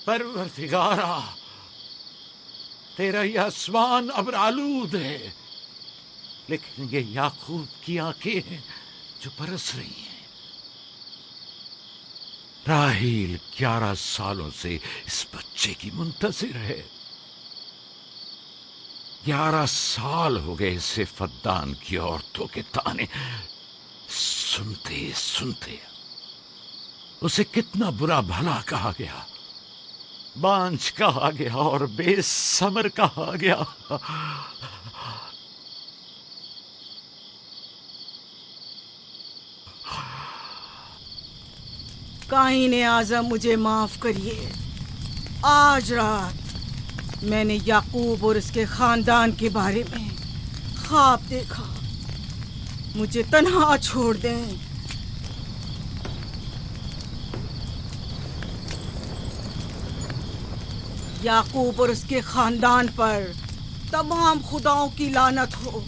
परवरदिगारा, तेरा ये आसमान अब आलूद है, लेकिन ये याकूब की आंखें हैं जो बरस रही हैं। राहील 11 सालों से इस बच्चे की मुंतजिर है। 11 साल हो गए इसे फद्दान की औरतों के ताने सुनते सुनते। उसे कितना बुरा भला कहा गया, बांझ कहा गया और बेसमर कहा गया। काईने आज़म, मुझे माफ करिए। आज रात मैंने याकूब और उसके खानदान के बारे में ख्वाब देखा। मुझे तन्हा छोड़ दें। याकूब और उसके खानदान पर तमाम खुदाओं की लानत हो।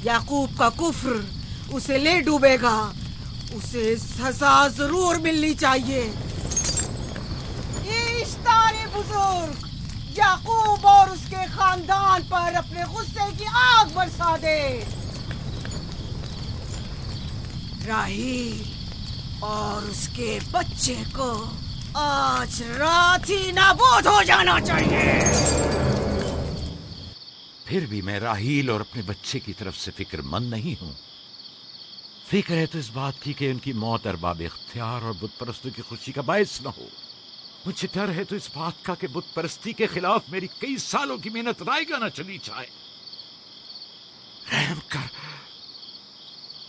याकूब का कुफ्र उसे ले डूबेगा। उसे सजा जरूर मिलनी चाहिए। इश्तारे बुजुर्ग, याकूब और उसके खानदान पर अपने गुस्से की आग बरसा दे। राहील और उसके बच्चे को आज रात ही नाबूद हो जाना चाहिए। फिर भी मैं राहील और अपने बच्चे की तरफ से फिक्रमंद नहीं हूं। फिक्र है तो इस बात की कि उनकी मौत अरबाब इख्तियार और बुत परस्तों की खुशी का बायस न हो। मुझे डर है तो इस बात का कि बुत परस्ती के खिलाफ मेरी कई सालों की मेहनत रायगा न चली जाए। रहम कर,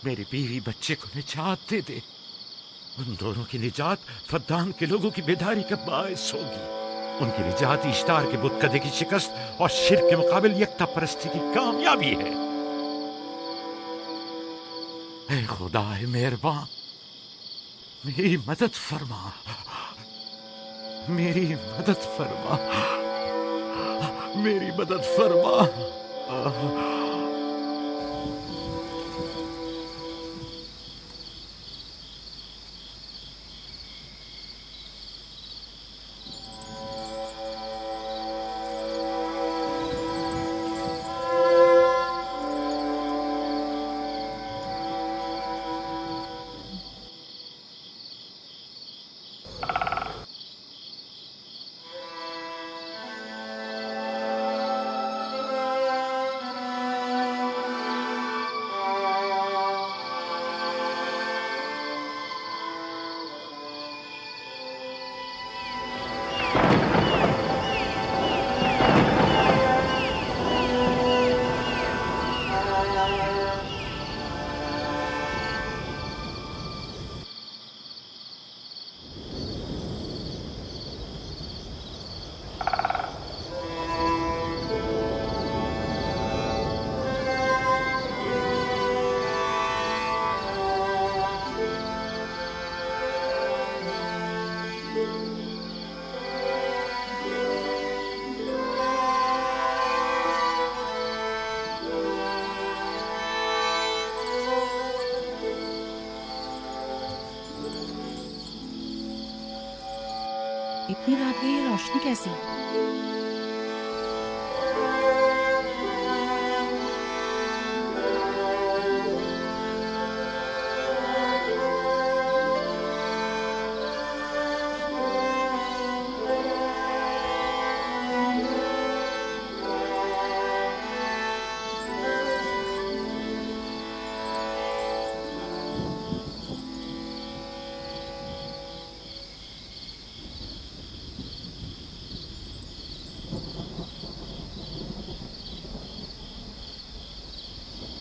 मेरी बीवी बच्चे को निजात दे दे। उन दोनों की निजात फद्दान के लोगों की बेदारी का बायस होगी। उनकी निजात इश्तार के बुत कदे की शिकस्त और शिर्क के मुकाबिल यकता परस्ती की कामयाबी है। ऐ खुदा मेहरबान, मेरी मदद फरमा, मेरी मदद फरमा, मेरी मदद फरमा। इतनी रात गई, ये रोशनी कैसी?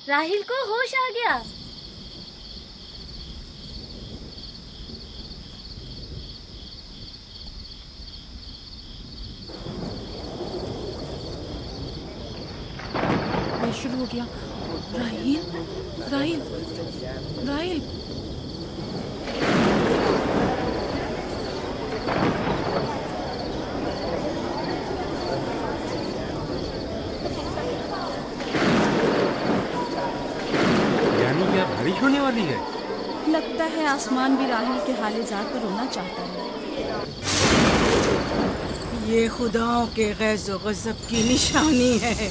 राहील को होश आ गया। ये शुरू हो गया। राहील, राहील, राहील। बारिश होने वाली है। लगता है आसमान भी राहील के हाले ज़ात पर रोना चाहता है। ये खुदाओं के गैज़ो गज़ब की निशानी है।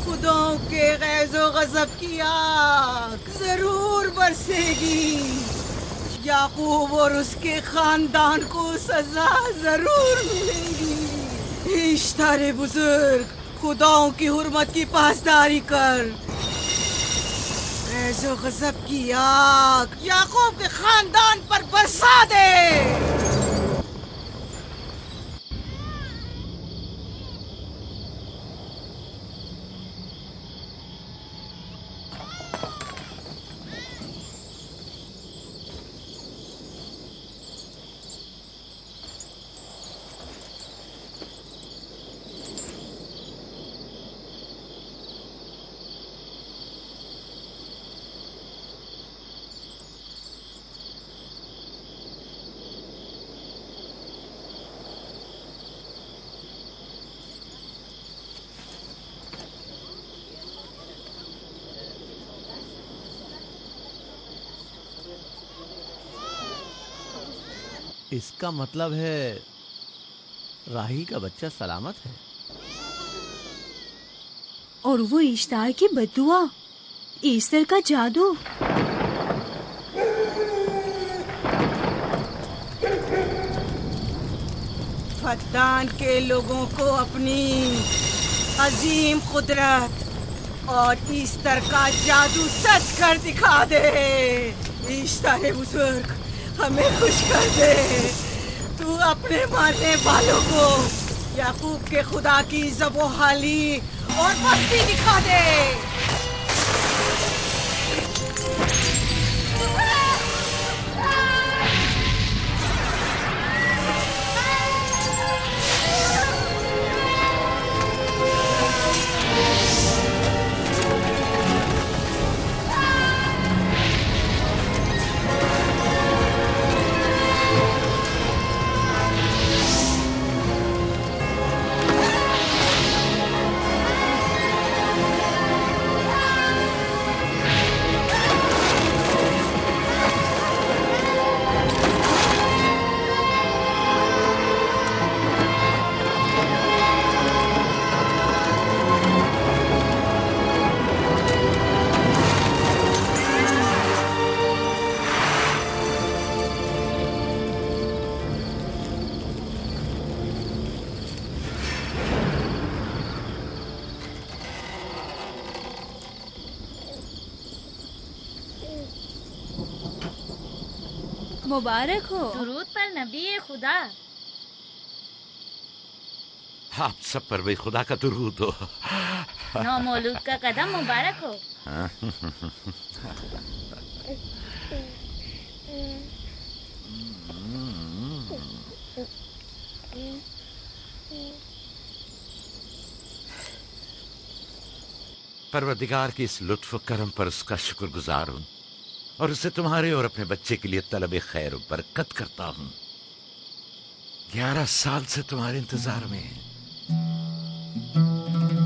खुदाओं के गैज़ो गज़ब की आग जरूर बरसेगी। याकूब और उसके खानदान को सजा जरूर मिलेगी। इश्तारे बुजुर्ग, खुदाओं की हुर्मत की पासदारी कर। गैज़ो गज़ब की आग याकूब के खानदान पर बरसा दे। इसका मतलब है राही का बच्चा सलामत है। और वो इश्तार की बद्दुआ, ईस्टर का जादू। फद्दान के लोगों को अपनी अजीम कुदरत और ईस्टर का जादू सच कर दिखा दे। ईस्टर बुजुर्ग, हमें खुश कर दे। तू अपने मारने वालों को याकूब के खुदा की ज़बो-हाली और मस्ती दिखा दे। मुबारक हो। दुरूद पर नबी खुदा। आप सब पर भी खुदा का दुरूद हो। नौ मौलूद का कदम मुबारक हो। परवरदिगार की इस लुत्फ करम पर उसका शुक्रगुजार हूँ और उसे तुम्हारे और अपने बच्चे के लिए तलब खैर और बरकत करता हूँ। 11 साल से तुम्हारे इंतजार में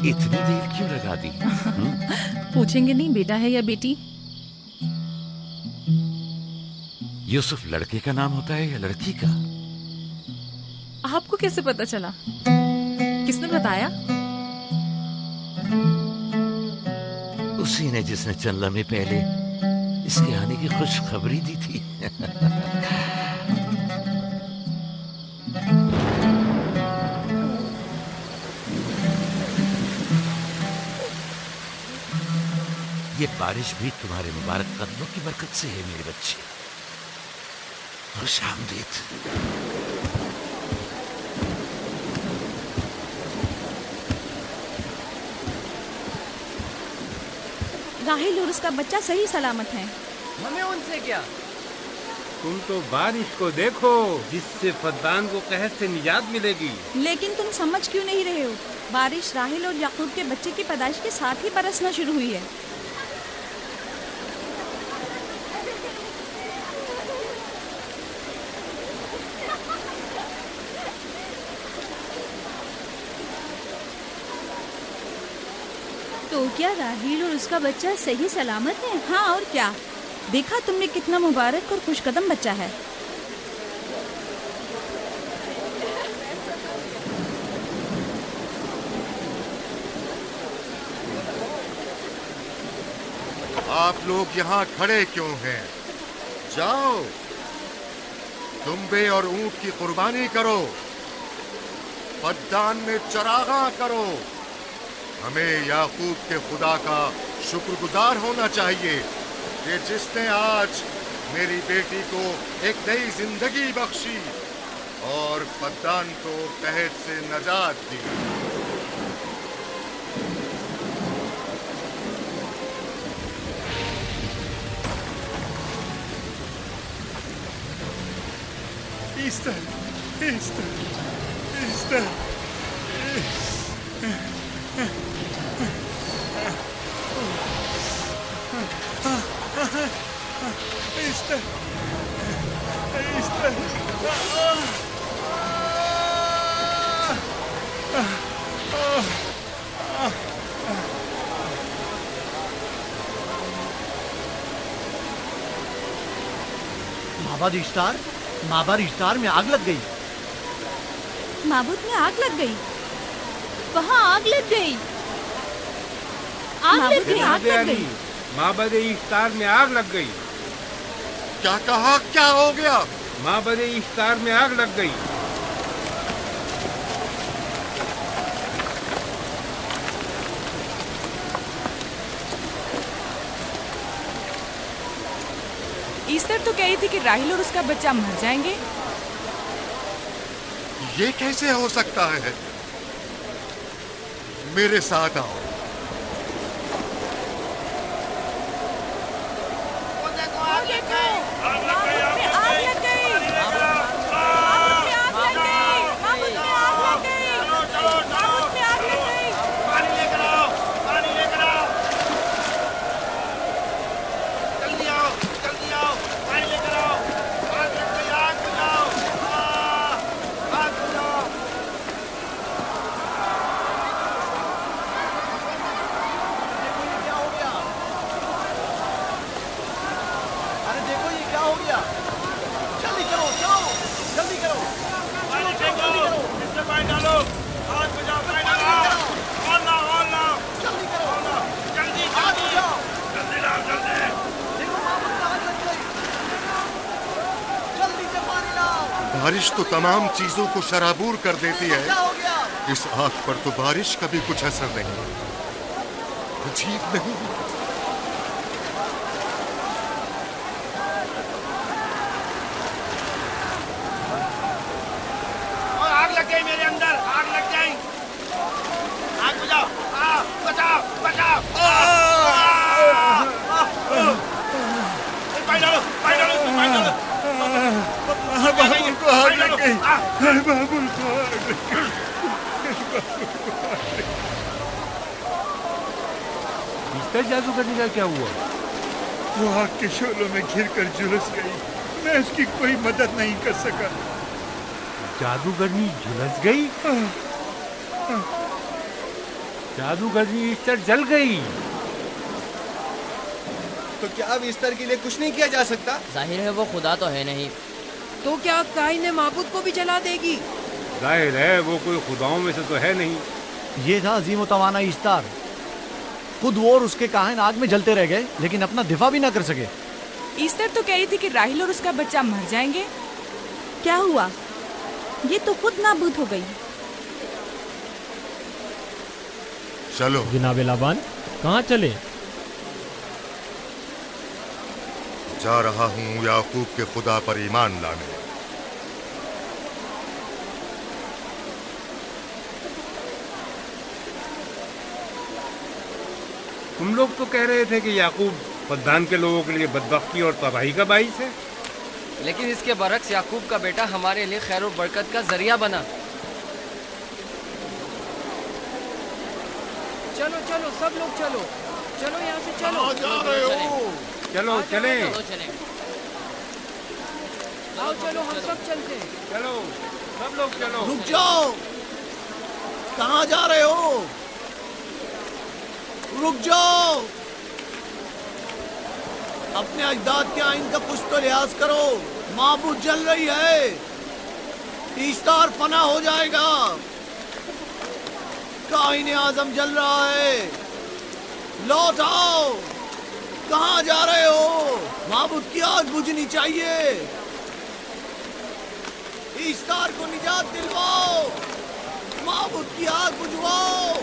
इतनी देर क्यों लगा दी? पूछेंगे नहीं बेटा है या बेटी? यूसुफ लड़के का नाम होता है या लड़की का? आपको कैसे पता चला? किसने बताया? उसी ने जिसने चंद लम्हे पहले इसके आने की खुशखबरी दी थी। ये बारिश भी तुम्हारे मुबारक कदमों की बरकत से है मेरे बच्चे। खुश आमदीद। राहिल और उसका बच्चा सही सलामत है। हमें उनसे क्या? तुम तो बारिश को देखो जिससे फद्दान को कहर से निजात मिलेगी। लेकिन तुम समझ क्यों नहीं रहे हो? बारिश राहिल और याकूब के बच्चे की पैदाइश के साथ ही बरसना शुरू हुई है। तो क्या राहिल और उसका बच्चा सही सलामत है? हाँ और क्या। देखा तुमने कितना मुबारक और खुशकदम बच्चा है। आप लोग यहाँ खड़े क्यों हैं? जाओ, दुम्बे और ऊंट की कुर्बानी करो, फद्दान में चरागा करो। हमें याकूब के खुदा का शुक्रगुजार होना चाहिए कि जिसने आज मेरी बेटी को एक नई जिंदगी बख्शी और फद्दान को कहत से नजात दी। Easter, Easter, Easter, Easter, Easter, माबाद इश्तार में आग लग गई। माबूद में आग लग गई। वहाँ आग लग गई। आग लग गई। आग लग गई। माबद इफ्तार में आग लग गई। क्या कहा? क्या हो गया? माबद इफ्तार में आग लग गई। ईस्टर तो कह रही थी कि राहिल और उसका बच्चा मर जाएंगे। ये कैसे हो सकता है? मेरे साथ आओ। बारिश तो तमाम चीजों को शराबूर कर देती है, इस आग पर तो बारिश का भी कुछ असर नहीं। अजीब नहीं? आग लग गई मेरे अंदर, आग लग गई। आग बुझाओ, बचाओ, बचाओ। पानी डालो, पानी डालो, पानी डालो। बाबुल को आग लग गई। बाबुल को आग लग गई। ईस्टर जादूगरनी का क्या हुआ? वो आग के शोलों में घिरकर झुलस गई। मैं उसकी कोई मदद नहीं कर सका। जादूगरनी झुलस गई? जादूगरनी ईस्टर जल गई। तो क्या अब ईस्टर के लिए कुछ नहीं किया जा सकता? जाहिर है वो खुदा तो है नहीं। तो क्या काइन ने माबूद को भी जला देगी? जाहिर है वो कोई खुदाओं में से तो है नहीं। ये था अजीम तवाना इश्तार। खुद वो और उसके काहिन आग में जलते रह गए, लेकिन अपना दिफा भी ना कर सके। ईस्टर तो कह रही थी कि राहिल और उसका बच्चा मर जाएंगे। क्या हुआ? ये तो खुद नाबूद हो गई। चलो जनाब लाबान, कहाँ चले? जा रहा हूँ याकूब के खुदा पर ईमान लाने। तुम लोग तो कह रहे थे कि याकूब फद्दान के लोगों के लिए बदबख्ती और तबाही का बाइस है, लेकिन इसके बरक्स याकूब का बेटा हमारे लिए खैर और बरकत का जरिया बना। चलो चलो सब लोग चलो, चलो यहाँ से चलो। जा रहे हो? चलो चले। आओ चलो हम सब चलते हैं। चलो सब लोग चलो। रुक जाओ, कहाँ जा रहे हो? रुक जाओ, अपने अजदाद के आइन का कुछ तो लिहाज करो। माबूद जल रही है, ईस्टर फना हो जाएगा। काइन आजम जल रहा है, लौट आओ। कहाँ जा रहे हो? माबूद की आग बुझनी चाहिए। इश्तार को निजात दिलवाओ, माबूद की आग बुझवाओ।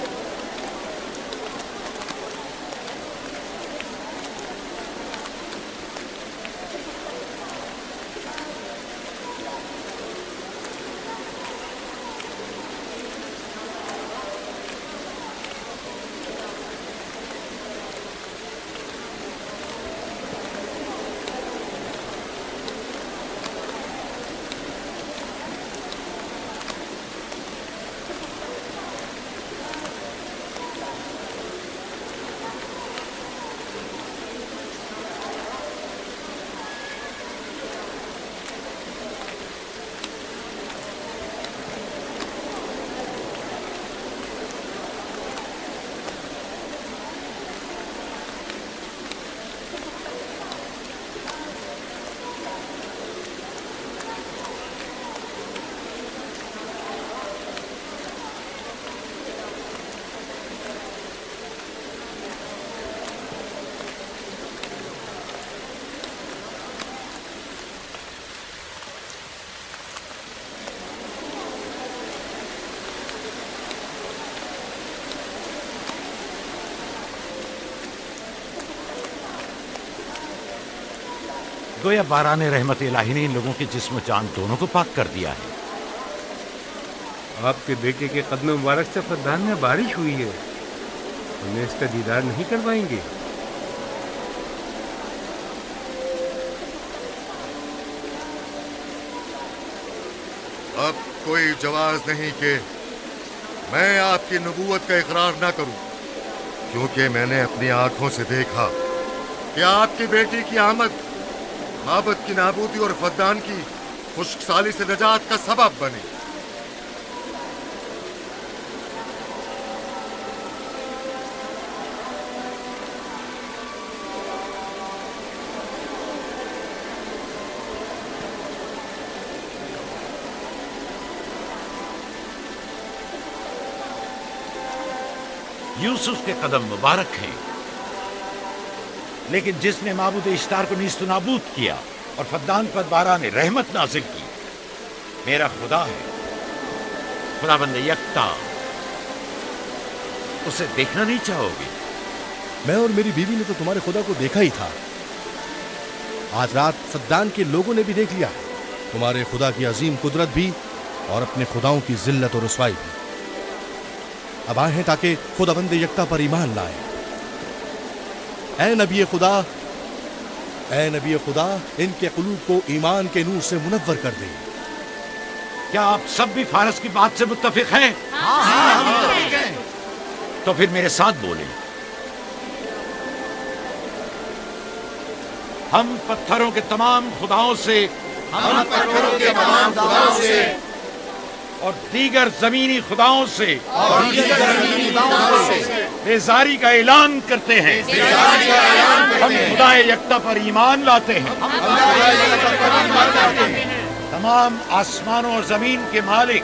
गोया बाराने रहमत इलाही ने इन लोगों के जिस्म जान दोनों को पाक कर दिया है। आपके बेटे के कदम मुबारक से फद्दान में बारिश हुई है। हमें इसका दीदार नहीं करवाएंगे? अब कोई जवाज नहीं कि मैं आपकी नबूवत का इकरार ना करूं, क्योंकि मैंने अपनी आंखों से देखा कि आपकी बेटी की आमद माबद की नाबूदी और फद्दान की खुश्कसाली से नजात का सबब बनी। यूसुफ के कदम मुबारक हैं, लेकिन जिसने माबूद इश्तार को नीस्त नाबूद किया और फद्दान पर बारान रहमत नाजिल की, मेरा खुदा है, खुदाबंद यकता। उसे देखना नहीं चाहोगे? मैं और मेरी बीवी ने तो तुम्हारे खुदा को देखा ही था। आज रात फद्दान के लोगों ने भी देख लिया है तुम्हारे खुदा की अजीम कुदरत भी और अपने खुदाओं की जिल्लत और रुसवाई भी। अब आए हैं ताकि खुदाबंद यकता पर ईमान लाए। ऐ नबी खुदा, इनके कुलूब को ईमान के नूर से मुनव्वर कर दे। क्या आप सब भी फारस की बात से मुत्तफिक हैं? हाँ। तो फिर मेरे साथ बोलें। हम पत्थरों के तमाम खुदाओं से और दीगर जमीनी खुदाओं से बेजारी का ऐलान करते हैं। हम खुदाए यकता पर ईमान लाते हैं। तमाम आसमानों और जमीन के मालिक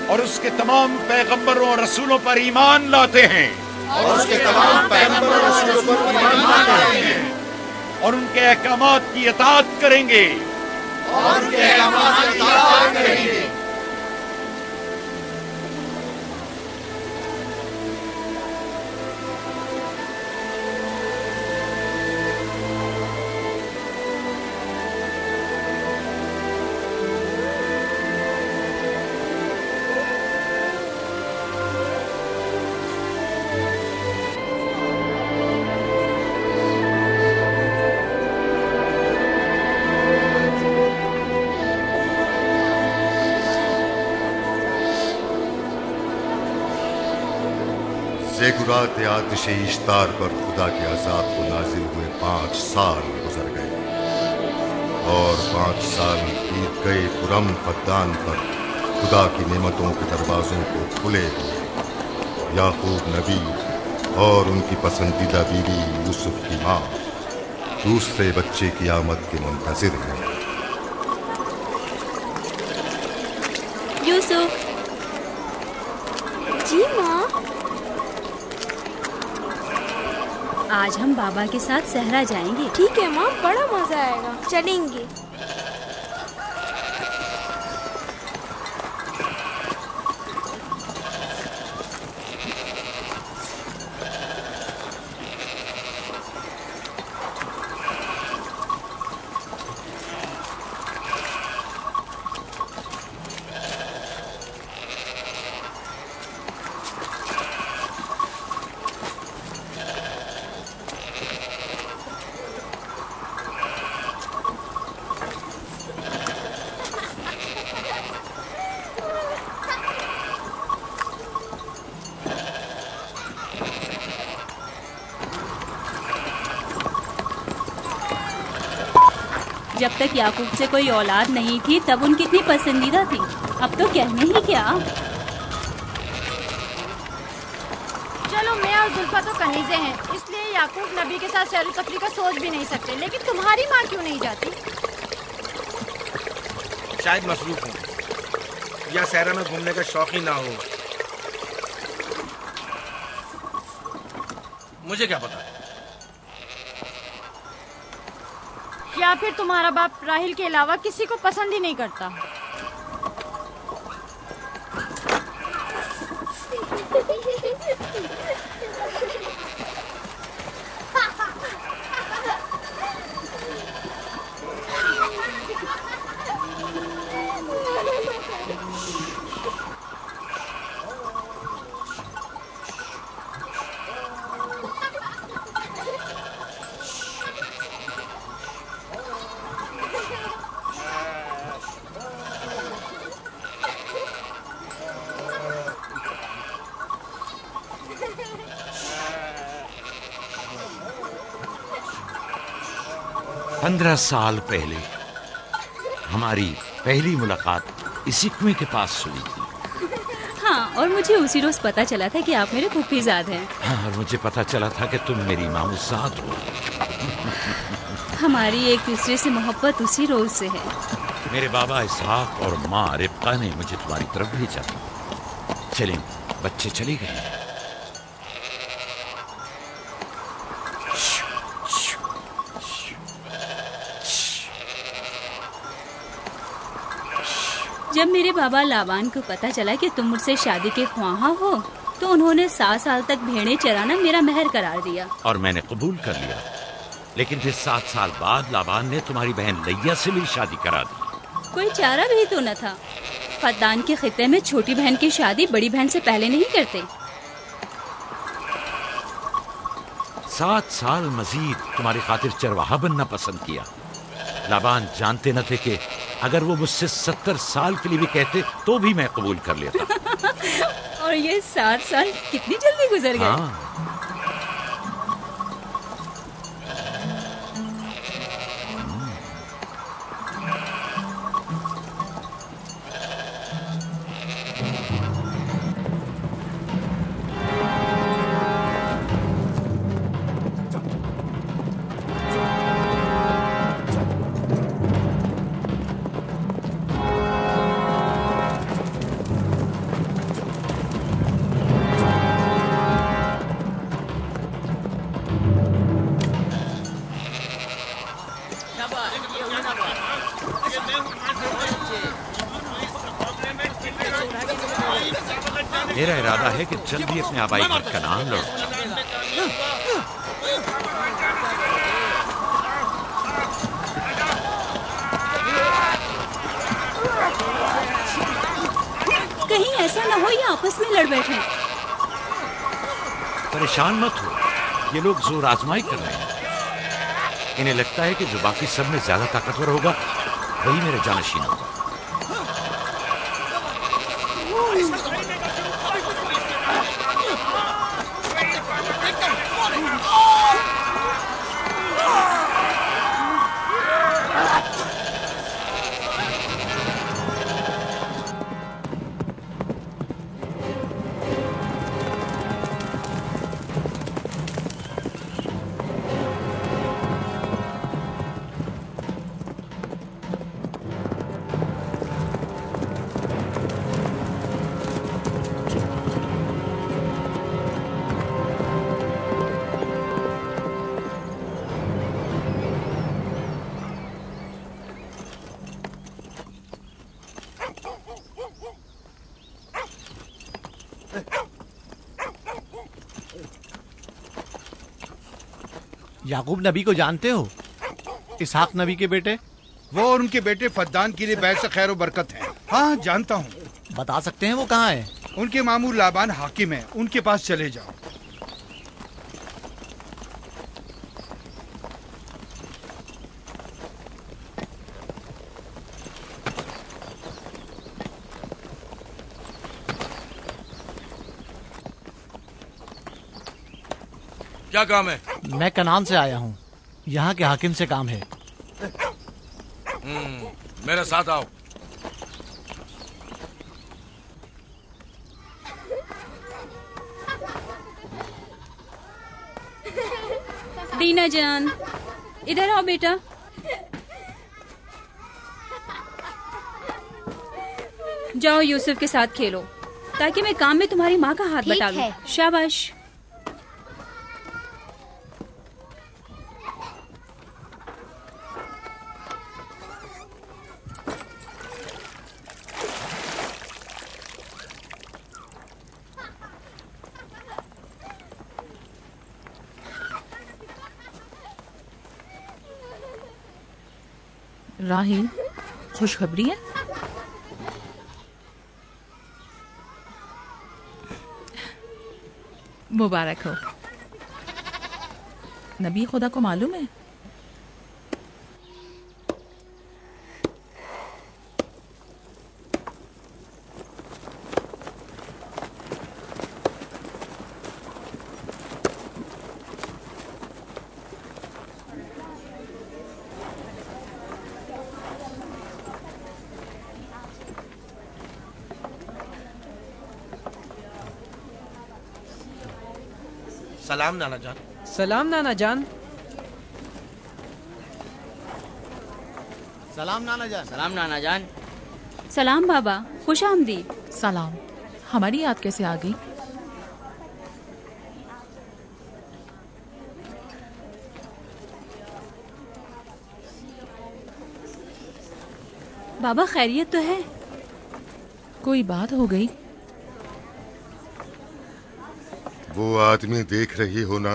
और उसके तमाम पैगंबरों और रसूलों पर ईमान लाते हैं और उनके अहकामात की इताअत करेंगे। ज़ेगुरात आतिश इश्तार पर खुदा के अज़ाब को नाजिल हुए 5 साल गुजर गए और 5 साल बीत गए पुरम फद्दान पर खुदा की नेमतों के दरवाज़ों को खुले हुए। याकूब नबी और उनकी पसंदीदा बीवी यूसुफ की माँ दूसरे बच्चे की आमद के मुंतज़िर हैं। यूसुफ जी माँ। आज हम बाबा के साथ सहरा जाएंगे। ठीक है माँ, बड़ा मजा आएगा, चलेंगे। जब तक याकूब से कोई औलाद नहीं थी तब उनकी इतनी पसंदीदा थी, अब तो कहने ही क्या। चलो मैं और जुल्फा तो कनीज़े हैं, इसलिए याकूब नबी के साथ सैर तफरी का सोच भी नहीं सकते, लेकिन तुम्हारी माँ क्यों नहीं जाती? शायद मसरूफ हूँ या सहरा में घूमने का शौक ही ना हो, मुझे क्या पता। या फिर तुम्हारा बाप राहिल के अलावा किसी को पसंद ही नहीं करता। पंद्रह साल पहले हमारी पहली मुलाकात इसी कुएं के पास हुई थी। हाँ, और मुझे उसी रोज पता चला था कि आप मेरे फूफीजाद हैं। हाँ, और मुझे पता चला था कि तुम मेरी मामूजाद हो। हमारी एक दूसरे से मोहब्बत उसी रोज से है। मेरे बाबा इसहाक और माँ रिब्का ने मुझे तुम्हारी तरफ भेजा। चलें, बच्चे चले गए। जब मेरे बाबा लाबान को पता चला कि तुम मुझसे शादी के ख्वाहा हो, तो उन्होंने 7 साल तक भेड़ें चराना मेरा महर करार दिया। और मैंने कबूल कर लिया। लेकिन फिर 7 साल बाद लाबान ने तुम्हारी बहन लैया से मेरी शादी करा दी। कोई चारा भी तो न था। फद्दान के खित्ते में छोटी बहन की शादी बड़ी बहन से पहले नहीं करते। 7 साल मजीद तुम्हारी खातिर चरवाहा बनना पसंद किया। लाबान जानते न थे कि अगर वो मुझसे 70 साल के लिए भी कहते तो भी मैं कबूल कर लेता। और ये 7 साल कितनी जल्दी गुजर गए। हाँ। मेरा इरादा है कि जल्द ही अपने आबाई घर का नाम लौट। कहीं ऐसा न हो ये आपस में लड़ बैठे। परेशान मत हो, ये लोग जोर आजमाई कर रहे हैं। इन्हें लगता है कि जो बाकी सब में ज्यादा ताकतवर होगा वही मेरा जानशीन होगा। याकूब नबी को जानते हो? इसहाक नबी के बेटे। वो और उनके बेटे फद्दान के लिए बैत से खैर और बरकत है। हाँ जानता हूँ। बता सकते हैं वो कहाँ है? उनके मामू लाबान हाकिम है, उनके पास चले जाओ। क्या काम है? मैं कनान से आया हूँ, यहाँ के हाकिम से काम है। मेरे साथ आओ। दीना जान, इधर आओ बेटा। जाओ यूसुफ के साथ खेलो, ताकि मैं काम में तुम्हारी माँ का हाथ बटा लूं। शाबाश। राहील, खुशखबरी है? मुबारक हो। नबी खुदा को मालूम है? सलाम नाना जान। सलाम नाना जान। सलाम नाना जान। सलाम नाना जान। सलाम बाबा, खुश आमदीद। सलाम। हमारी याद कैसे आ गई? बाबा खैरियत तो है? कोई बात हो गई? वो आदमी देख रही हो ना,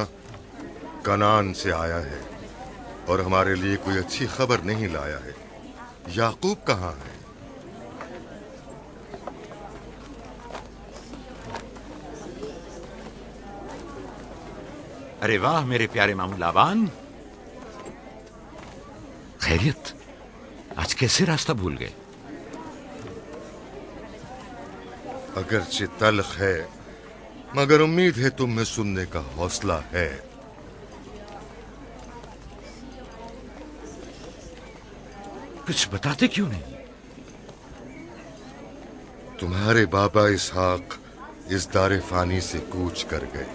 कनान से आया है और हमारे लिए कोई अच्छी खबर नहीं लाया है। याकूब कहाँ है? अरे वाह मेरे प्यारे मामू लाबान, खैरियत? आज कैसे रास्ता भूल गए? अगरचे तल्ख है, मगर उम्मीद है तुम में सुनने का हौसला है। कुछ बताते क्यों नहीं? तुम्हारे बाबा इसहाक इस दारे फानी से कूच कर गए।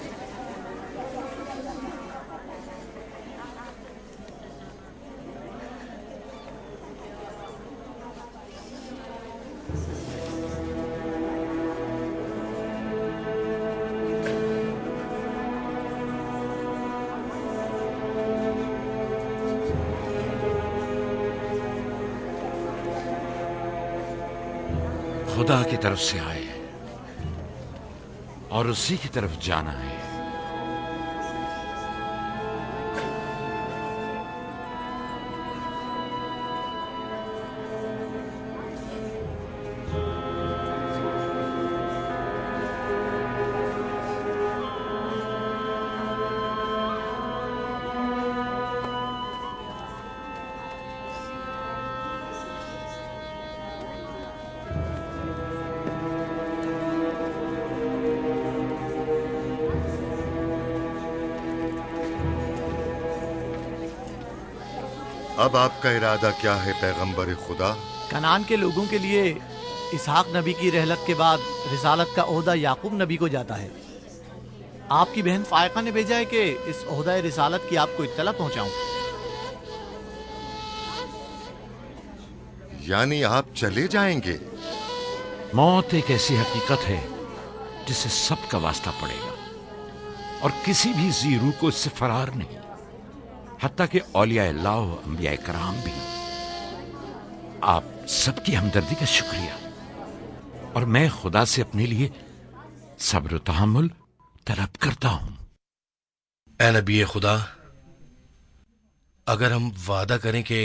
खुदा की तरफ से आए हैं और उसी की तरफ जाना है। अब आपका इरादा क्या है पैगंबर खुदा? कनान के लोगों के लिए इसहाक नबी की रहलत के बाद रिसालत का ओहदा याकूब नबी को जाता है। आपकी बहन फायका ने भेजा है कि इस ओहदा रिसालत की आपको इत्तला पहुंचाऊं। यानी आप चले जाएंगे? मौत एक ऐसी हकीकत है जिसे सबका वास्ता पड़ेगा और किसी भी जी रूह को इससे फरार नहीं, हत्ता कि औलिया अल्लाह व अंबिया कराम भी। आप सबकी हमदर्दी का शुक्रिया, और मैं खुदा से अपने लिए सब्र तहम्मुल तलब करता हूं। ए नबी खुदा, अगर हम वादा करें कि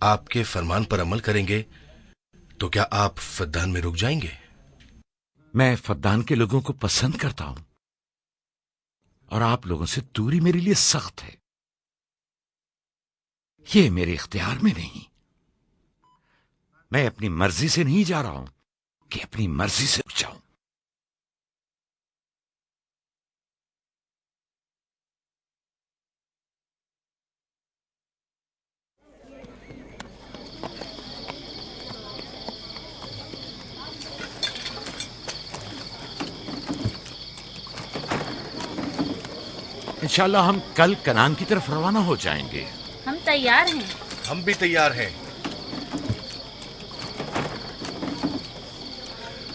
आपके फरमान पर अमल करेंगे तो क्या आप फद्दान में रुक जाएंगे? मैं फद्दान के लोगों को पसंद करता हूं और आप लोगों से दूरी मेरे लिए सख्त है। ये मेरे इख्तियार में नहीं। मैं अपनी मर्जी से नहीं जा रहा हूं कि अपनी मर्जी से रुक जाऊं। इंशाल्लाह हम कल कनान की तरफ रवाना हो जाएंगे। हम तैयार हैं। हम भी तैयार हैं।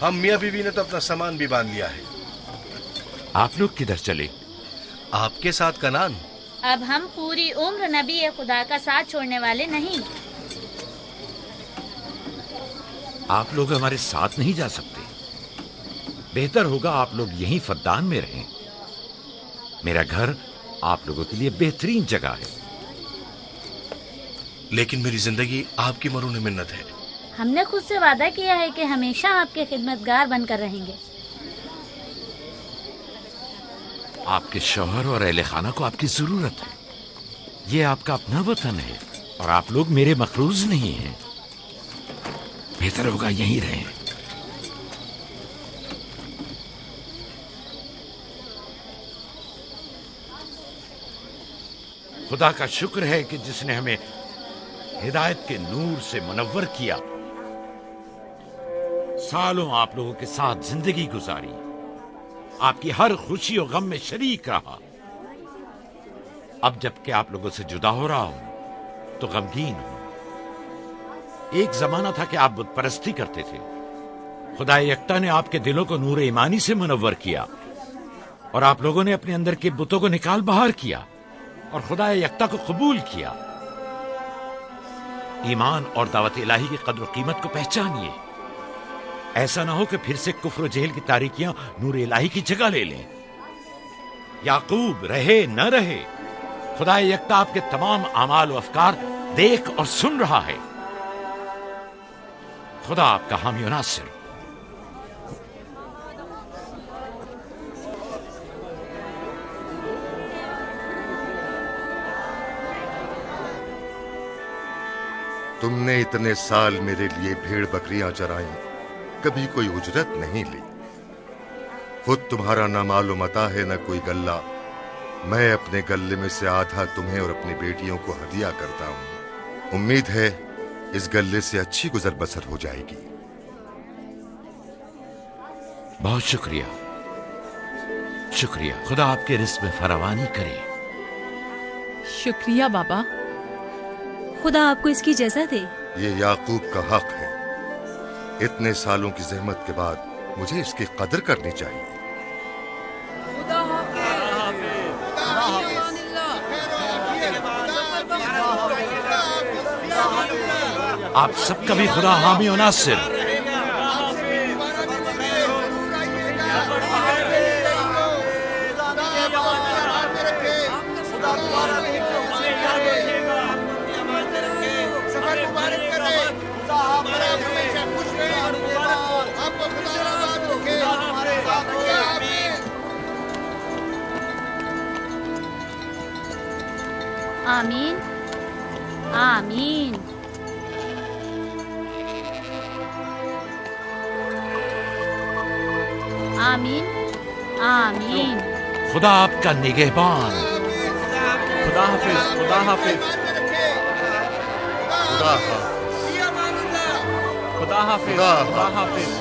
हम मियां बीवी ने तो अपना सामान भी बांध लिया है। आप लोग किधर चले? आपके साथ कनान। अब हम पूरी उम्र नबी खुदा का साथ छोड़ने वाले नहीं। आप लोग हमारे साथ नहीं जा सकते। बेहतर होगा आप लोग यहीं फद्दान में रहें। मेरा घर आप लोगों के लिए बेहतरीन जगह है। लेकिन मेरी जिंदगी आपकी मरूने मिन्नत है। हमने खुद से वादा किया है कि हमेशा आपके खिदमतगार बनकर रहेंगे। आपके शौहर और अहले खाना को आपकी जरूरत है। ये आपका अपना वतन है और आप लोग मेरे मखरूज नहीं हैं। बेहतर होगा यहीं रहें। खुदा का शुक्र है कि जिसने हमें हिदायत के नूर से मुनव्वर किया। सालों आप लोगों के साथ जिंदगी गुजारी, आपकी हर खुशी और गम में शरीक रहा। अब जबकि आप लोगों से जुदा हो रहा हूं तो गमगीन हूं। एक जमाना था कि आप बुत परस्ती करते थे। खुदा यकता ने आपके दिलों को नूर ईमानी से मुनव्वर किया और आप लोगों ने अपने अंदर के बुतों को निकाल बाहर किया और खुदा यकता को कबूल किया। ईमान और दावत इलाही की कद्र कीमत को पहचानिए। ऐसा ना हो कि फिर से कुफ्र जेल की तारीकियां नूर इलाही की जगह ले लें। याकूब रहे न रहे, खुदा यकता आपके तमाम अमाल और अफकार देख और सुन रहा है। खुदा आपका हामी और नासिर। तुमने इतने साल मेरे लिए भेड़ बकरियां चराई, कभी कोई उजरत नहीं ली। खुद तुम्हारा ना मालूम अता है न कोई गल्ला। मैं अपने गल्ले में से आधा तुम्हें और अपनी बेटियों को हदिया करता हूं। उम्मीद है इस गल्ले से अच्छी गुजर बसर हो जाएगी। बहुत शुक्रिया, शुक्रिया। खुदा आपके रिस्क में फरावानी करे। शुक्रिया बाबा। खुदा आपको इसकी जज़ा दे। ये याकूब का हक है। इतने सालों की जहमत के बाद मुझे इसकी कदर करनी चाहिए। आप सबका भी खुदा हामी और नासिर। आमीन आमीन। आमीन आमीन। खुदा आपका निगहबान। खुदा हाफिज, खुदा हाफिज, खुदा हाफिज, खुदा हाफिज, खुदा हाफिज।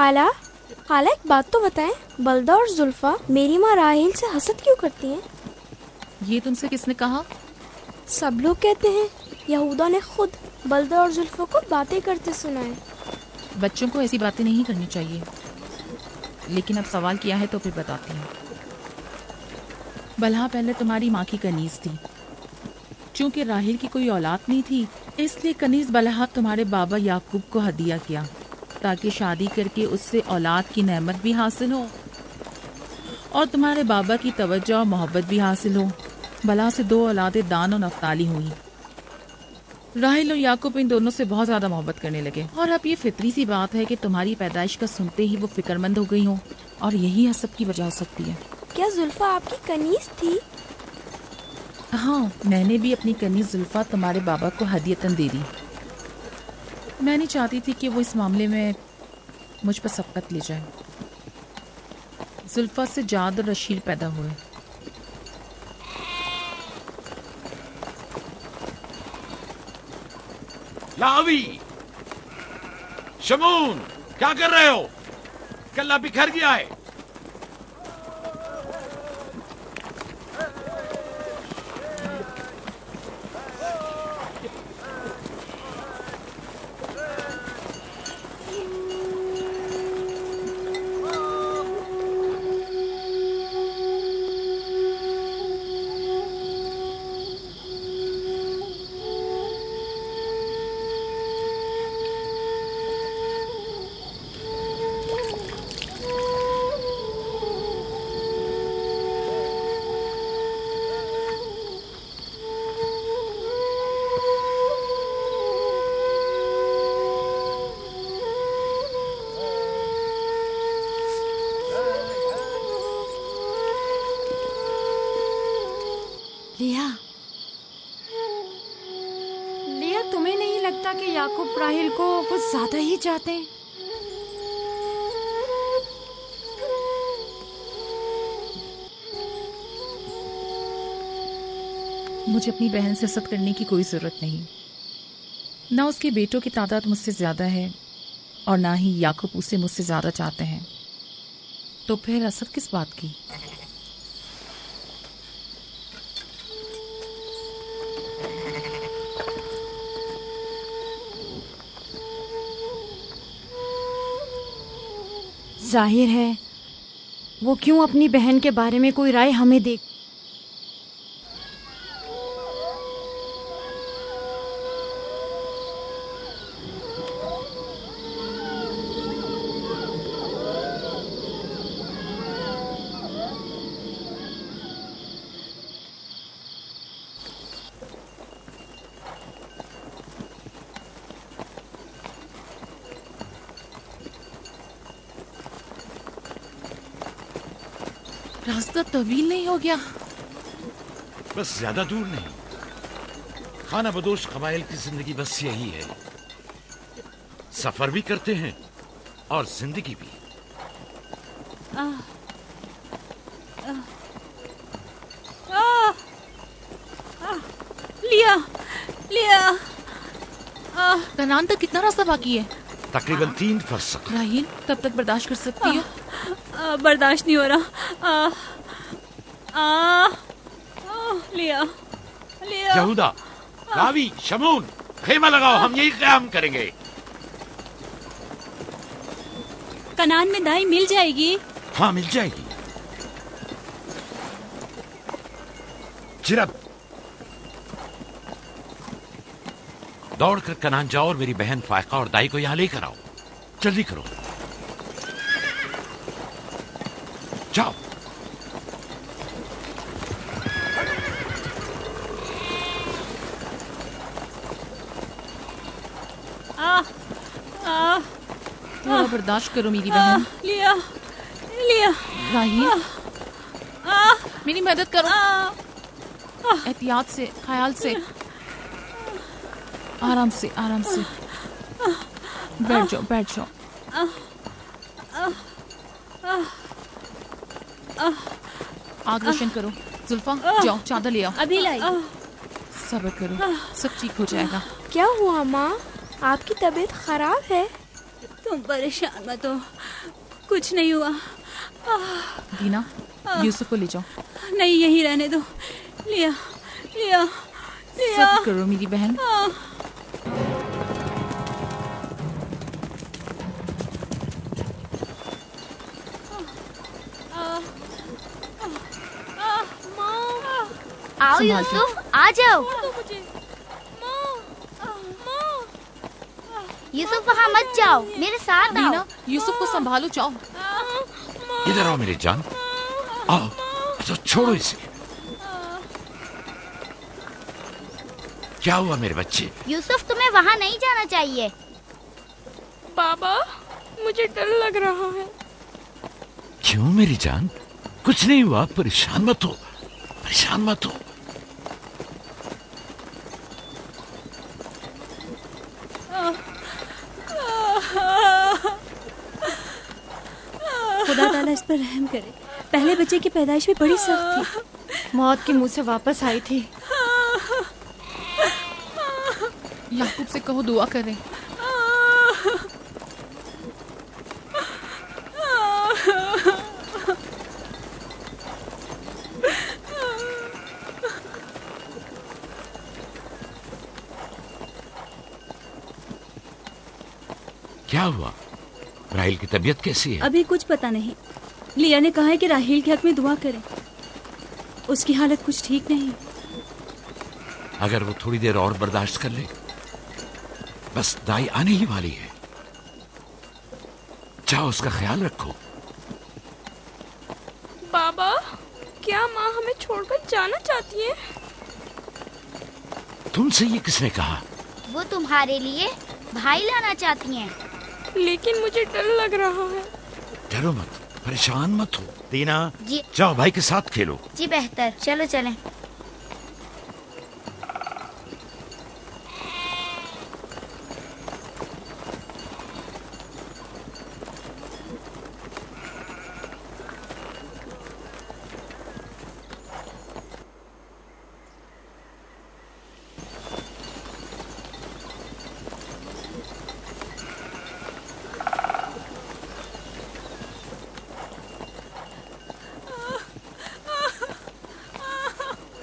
खाला खाला एक बात तो बताएं, बलदा और जुल्फा मेरी माँ राहिल से हसद क्यों करती हैं? ये तुमसे किसने कहा? सब लोग कहते हैं यहूदा ने खुद बलदा और जुल्फा को बातें करते सुना है। बच्चों को ऐसी बातें नहीं करनी चाहिए, लेकिन अब सवाल किया है तो फिर बताती हूँ। बलहा पहले तुम्हारी माँ की कनीज थी। चूंकि राहिल की कोई औलाद नहीं थी, इसलिए कनीज बलहा तुम्हारे बाबा याकूब को हदिया किया ताकि शादी करके उससे औलाद की नेमत भी हासिल हो और तुम्हारे बाबा की तवज्जो और मोहब्बत भी हासिल हो। बलहा से 2 औलादें दान और नफ्ताली हुई। राहिल और याकूब इन दोनों से बहुत ज्यादा मोहब्बत करने लगे और अब ये फितरी सी बात है कि तुम्हारी पैदाइश का सुनते ही वो फिक्रमंद हो गई हो और यही हसद की वजह हो सकती है। क्या जुल्फा आपकी कनीज थी? हाँ, मैंने भी अपनी कनीज जुल्फा तुम्हारे बाबा को हदियतन दे दी। मैं नहीं चाहती थी कि वो इस मामले में मुझ पर सबकत ले जाए। जुल्फा से जाद और रशील पैदा हुए। लावी, शमून, क्या कर रहे हो? कल्ला बिखर गया है। लिया, तुम्हें नहीं लगता कि याकूब राहिल को कुछ ज्यादा ही चाहते हैं? मुझे अपनी बहन से हसद करने की कोई जरूरत नहीं। ना उसके बेटों की तादाद मुझसे ज्यादा है और ना ही याकूब उसे मुझसे ज्यादा चाहते हैं, तो फिर हसद किस बात की? जाहिर है वो क्यों अपनी बहन के बारे में कोई राय हमें दे। रास्ता तवील नहीं हो गया? बस ज्यादा दूर नहीं। खाना बदोश कबाइल की जिंदगी बस यही है, सफर भी करते हैं और जिंदगी भी। लिया लिया। कनान तक कितना रास्ता बाकी है? तकरीबन 3 फरसख। राहील, तब तक बर्दाश्त कर सकती हो? बर्दाश्त नहीं हो रहा। लिया लिया। यहूदा, लावी, शमून, खेमा लगाओ, हम यही क़याम करेंगे। कनान में दाई मिल जाएगी? हाँ, मिल जाएगी। चिरब, दौड़कर कनान जाओ और मेरी बहन फायका और दाई को यहां लेकर आओ। जल्दी करो, जाओ। थोड़ा बर्दाश्त करो मेरी बहन। लिया लिया। राहील, मेरी मदद करो। एहतियात से, ख्याल से, आराम से, आराम से। बैठ जाओ, बैठ जाओ। आग रोशन करो। जुल्फा, जाओ चादर ले आओ। अभी लाई। सब्र करो, सब ठीक हो जाएगा। क्या हुआ माँ? आपकी तबीयत खराब है? तुम परेशान मत हो, कुछ नहीं हुआ। दीना, यूसुफ को ले जाओ। नहीं, यहीं रहने दो। लिया लिया लिया। सब्र करो मेरी बहन। आओ यूसुफ, आ जाओ। यूसुफ वहाँ मत जाओ, मेरे साथ आओ। दीना, यूसुफ को संभालो, जाओ। इधर आओ मेरी जान, आओ। तो छोड़ो इसे। क्या हुआ मेरे बच्चे? यूसुफ, तुम्हें वहाँ नहीं जाना चाहिए। बाबा, मुझे डर लग रहा है। क्यों मेरी जान? कुछ नहीं हुआ, परेशान मत हो, परेशान मत हो। खुदा ताला इस पर रहम करे। पहले बच्चे की पैदाइश भी बड़ी सख्त थी। मौत के मुंह से वापस आई थी। याकूब से कहो दुआ करें। क्या हुआ? राहिल की तबीयत कैसी है? अभी कुछ पता नहीं। लिया ने कहा है कि राहिल के हक में दुआ करें। उसकी हालत कुछ ठीक नहीं। अगर वो थोड़ी देर और बर्दाश्त कर ले, बस दाई आने ही वाली है। जाओ, उसका ख्याल रखो। बाबा, क्या माँ हमें छोड़कर जाना चाहती है? तुमसे ये किसने कहा? वो तुम्हारे लिए भाई लाना चाहती हैं। लेकिन मुझे डर लग रहा है। डरो मत, परेशान मत हो। दीना, जी। जाओ भाई के साथ खेलो। जी बेहतर, चलो चलें।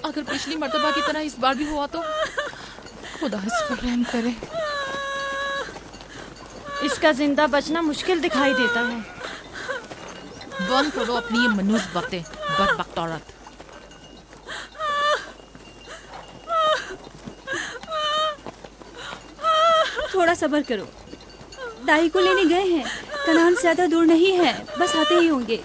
अगर पिछली मर्तबा की तरह इस बार भी हुआ तो खुदा इस पर रहम करे। इसका जिंदा बचना मुश्किल दिखाई देता है। बंद करो अपनी ये मनूस बातें, बदबख्त औरत। थोड़ा सब्र करो। दाई को लेने गए हैं। कनान ज्यादा दूर नहीं है, बस आते ही होंगे।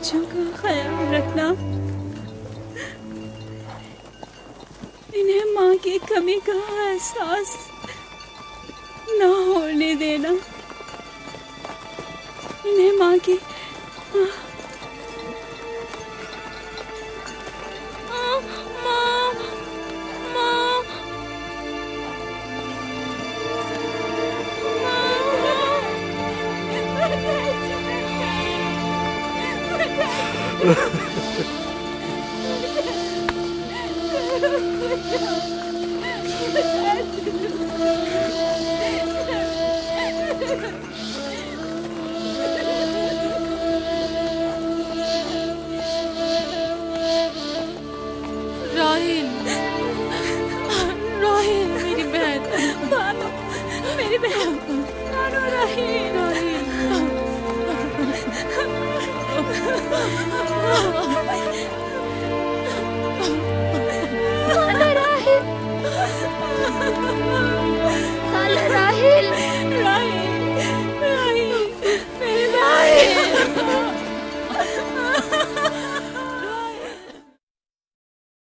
बच्चों का ख्याल रखना, इन्हें माँ की कमी का एहसास ना होने देना, इन्हें माँ की Ha ha ha!